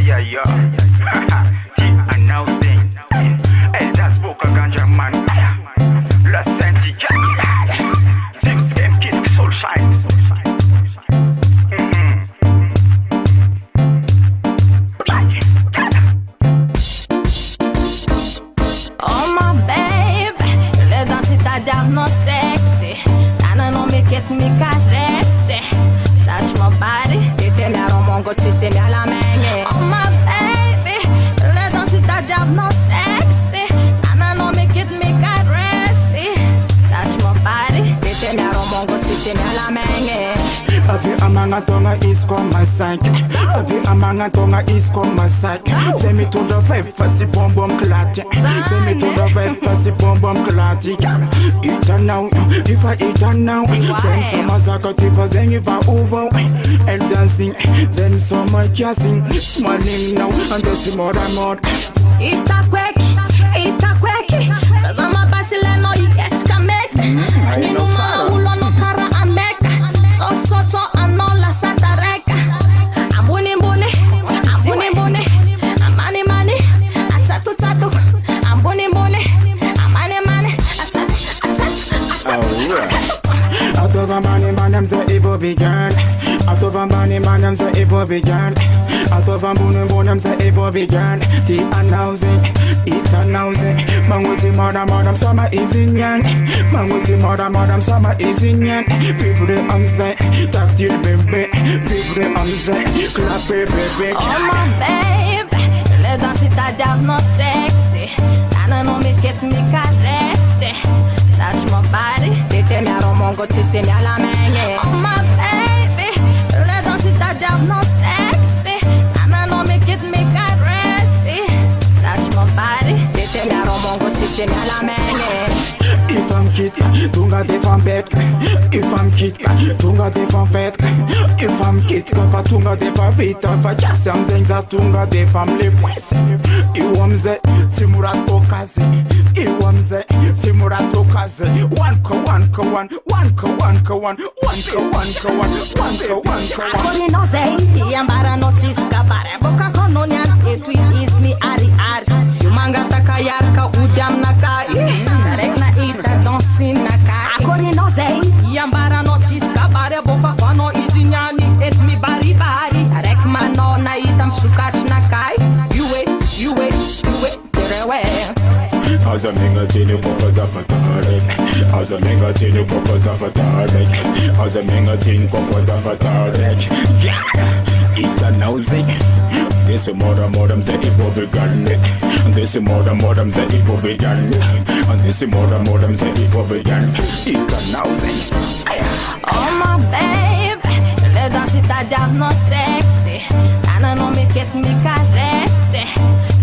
Yeah, yeah. T announcing. Elders vocal ganja man. La syndicat. Six game kid soul shine. Oh my babe, le danser ta dame non sexy. Tana non me ket me caresse. Touch my body, tete mi aromongo tu se mi alla menye. Oh my baby, le danser ta dame non sexy. Tana non me ket me caresse. Touch my body, tete mi aromongo tu se mi alla menye. Avi amanga tonga is come my side. Avi amanga tonga is come my side. Say me to the vibe, fasi bom bom klati. Say me to the vibe, fasi bom bom klati. Eat her now, if I eat her now. Then some azaka tipa zeng if I over. And dancing, then some my kissing. Smiling now, and that's more and more. Ita kweki. Sazama basile no yet kamek. Ni no ulo no kara amek. To anola satareka. Ambuni mbuni. Amani. Atatu. Ambuni mbuni. Amani. Out of a money man, I'm the evil began. Out of a money man, I'm the evil began. Out of a moon, I'm the evil began. The announcing, it announcing. Manguzi madam, summer is in yan. Manguzi madam, summer is in yan. Fibre on the tactile baby. Fibre on the clap baby. Oh my babe, le danser ta dame non sexy. Tana non me ket me caresse. Touch my body, tete mi aromongo tu se mi alla menye. Oh my baby, le danser ta dame non sexy. Tana non me ket me caresse. Touch my body, tete mi aromongo tu se mi alla menye. If I'm kid, tunga de fan bed. If I'm kid, tunga de fan fed. If I'm kid, fa tunga de fa vita. Fa jasam zenza tunga de family west. Iwamze simurato kazi. Iwamze simurato kazi. One ko one. Akoni no zei, yambara no tiska bare. Boka kono nyan etu izmi ari. Yumanga takayarka udam nakai. Tarek na ita dansin nakai. Akoni no zei, yambara no tiska bare. Boka kono izinyani etmi bari. Tarek mano na itam sukach nakai. You wait, terewe. As a minga tinu pokos of a target. As a minga tinu pokos of a target. As a minga tinu pokos of a target. Yeah, it's a nosy. This is modem that it will be gun. This is modem that it will be gun. And this is modem that it will be gun. It's a nosy. Oh my babe, le danser ta dame non sexy. Tana non me ket me caresse.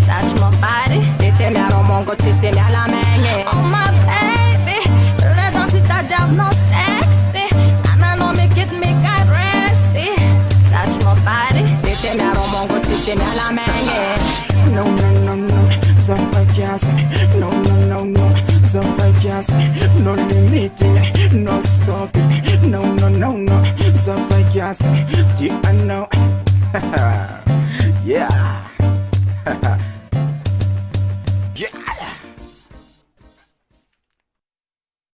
Touch my body, tete mi aromongo tu se mi alla menye. Oh my baby, le danser ta dame non sexy. Tana non me ket me caresse. Touch my body, tete mi aromongo tu se mi alla menye. No, Zafakias. No, Zafakias. No limiting, no stopping. No, Zafakias. I know.